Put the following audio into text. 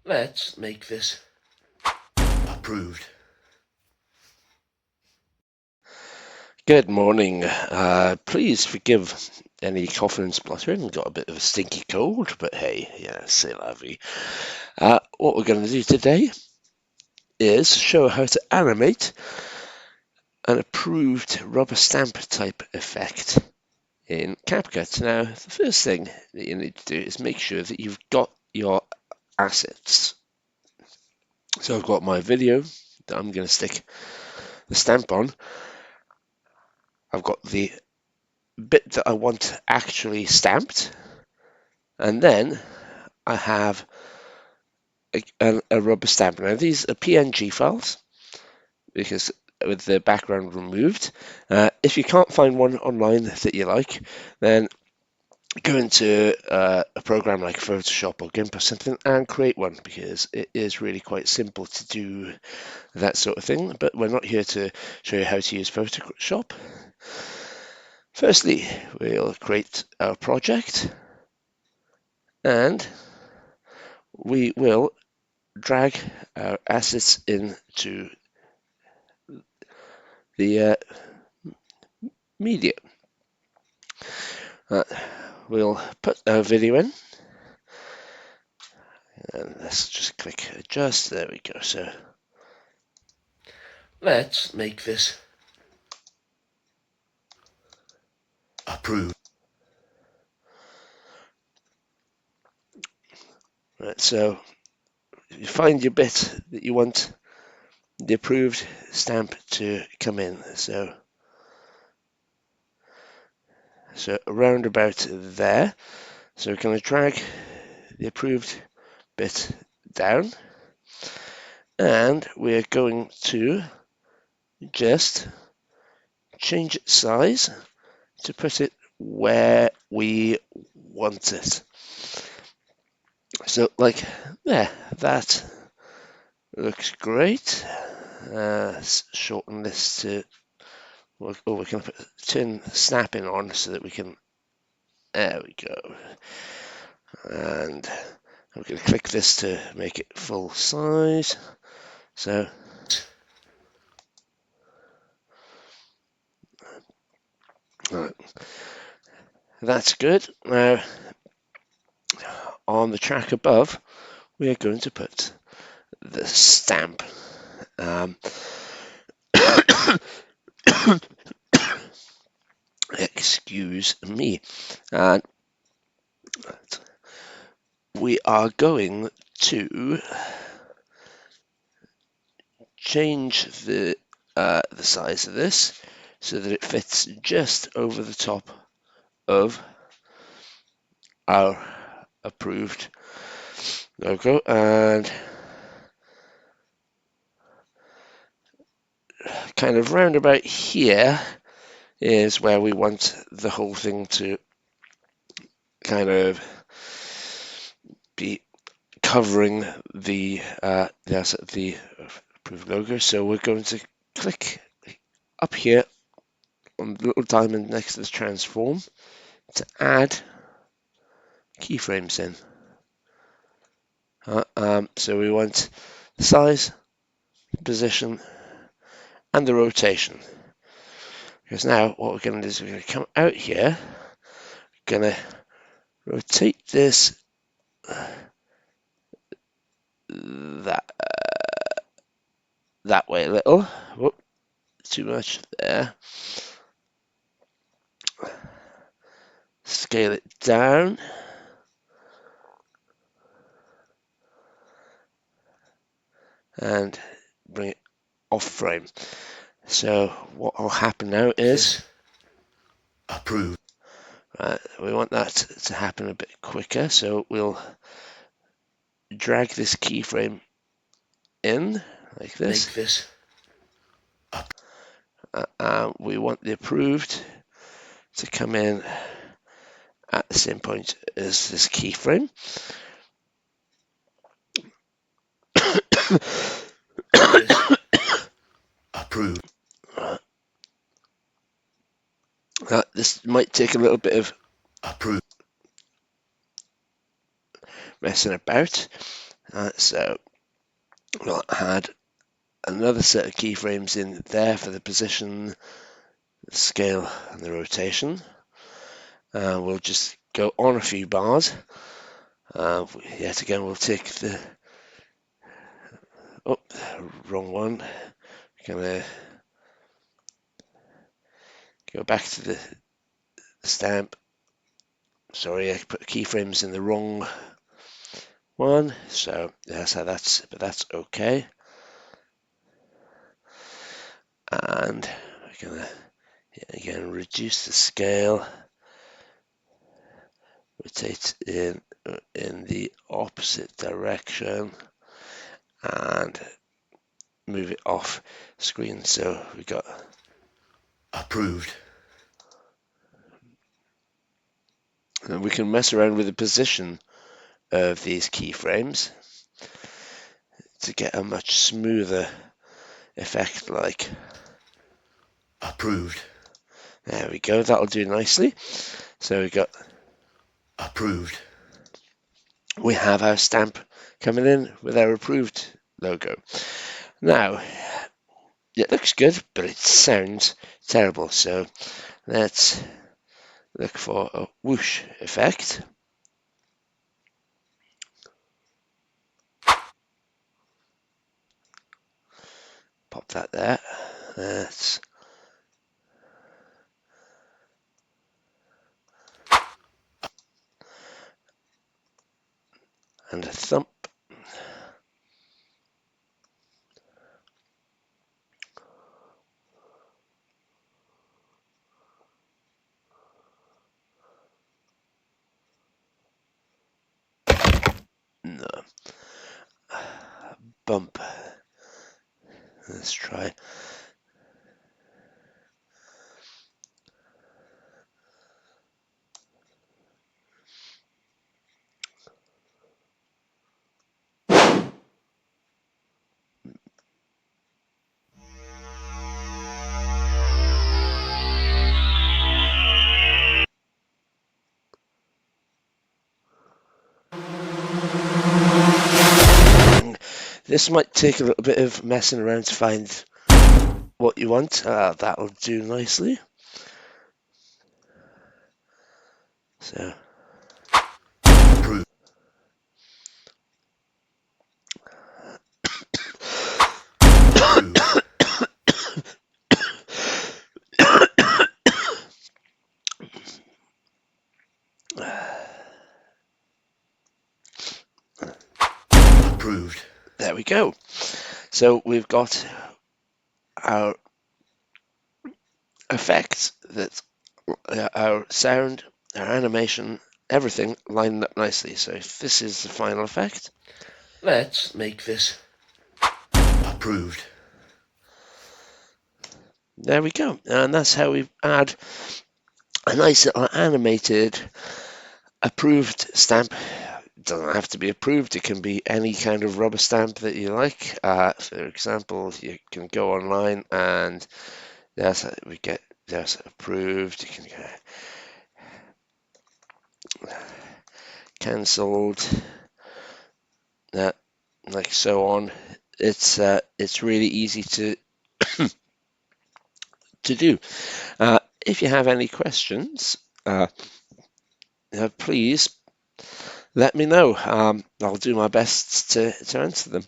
Let's make this approved. Good morning. Please forgive any cough and spluttering. Got a bit of a stinky cold, but hey, yeah, c'est la vie. What we're going to do today is show how to animate an approved rubber stamp type effect in CapCut. Now, the first thing that you need to do is make sure that you've got your assets. So I've got my video that I'm going to stick the stamp on. I've got the bit that I want actually stamped, and then I have a rubber stamp. Now these are PNG files because with the background removed. If you can't find one online that you like, then go into a program like Photoshop or GIMP or something and create one, because it is really quite simple to do that sort of thing. But we're not here to show you how to use Photoshop. Firstly, we'll create our project and we will drag our assets into the media. We'll put our video in, and let's just click adjust. There we go. So let's make this approved. right, so you find your bit that you want the approved stamp to come in. So around about there. So we're going to drag the approved bit down, and we're going to just change its size to put it where we want it. So like there, that looks great. Let's shorten this to, we can turn snapping on so that we can, there we go. And I'm going to click this to make it full size. So right, that's good. Now on the track above, we are going to put the stamp. Excuse me. And we are going to change the size of this so that it fits just over the top of our approved logo, and kind of round about here is where we want the whole thing to kind of be covering the approved logo. So we're going to click up here on the little diamond next to the transform to add keyframes in. So we want the size, the position, and the rotation. Because now what we're going to do is we're going to come out here, going to rotate this that way a little. Whoop, too much there. Scale it down. And bring it off frame. So what will happen now is approved. We want that to happen a bit quicker, so we'll drag this keyframe in like this. Make this we want the approved to come in at the same point as this keyframe. approved. This might take a little bit of Approved. messing about. So we'll add another set of keyframes in there for the position, the scale, and the rotation. We'll just go on a few bars. Yet again, we'll take the wrong one. Gonna go back to the stamp. Sorry, I put keyframes in the wrong one. So that's how that's okay. And we're gonna again reduce the scale, rotate in the opposite direction, and move it off screen. So we got Approved. and we can mess around with the position of these keyframes to get a much smoother effect. Like Approved. there we go. That'll do nicely. So we got Approved. we have our stamp coming in with our approved logo. Now it looks good, but it sounds terrible. So let's look for a whoosh effect. Pop that there. That's and a thump. No. Bump. Let's try. This might take a little bit of messing around to find what you want. That'll do nicely. So Approved. Approved. Approved. there we go. So we've got our effects that our sound, our animation, everything lined up nicely. So if this is the final effect, Let's make this. Approved. there we go. And that's how we add a nice little animated approved stamp. It doesn't have to be approved, it can be any kind of rubber stamp that you like. For example, you can go online and we get there's approved. You can cancelled, like so on. It's really easy to do. If you have any questions, please let me know. I'll do my best to answer them.